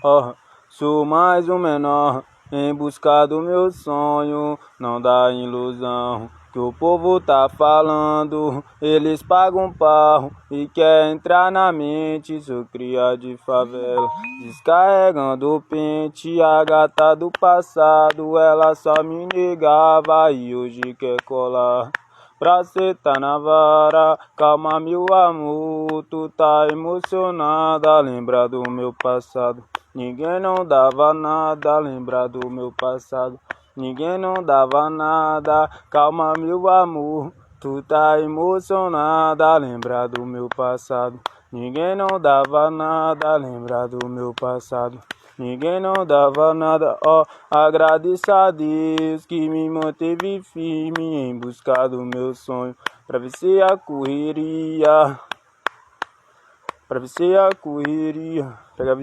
ó. Sou mais um menor em busca do meu sonho, não dá ilusão que o povo tá falando. Eles pagam pau e quer entrar na mente. Sou cria de favela, descarregando o pente. A gata do passado, ela só me negava e hoje quer colar pra sentar na vara. Calma, meu amor, tu tá emocionada. Lembra do meu passado, ninguém não dava nada. Lembra do meu passado, ninguém não dava nada. Calma, meu amor, tu tá emocionada. Lembra do meu passado, ninguém não dava nada. Lembra do meu passado, ninguém não dava nada, ó. Agradeço a Deus que me manteve firme em busca do meu sonho. Pra vencer a correria, pra vencer a correria. Pega a visão.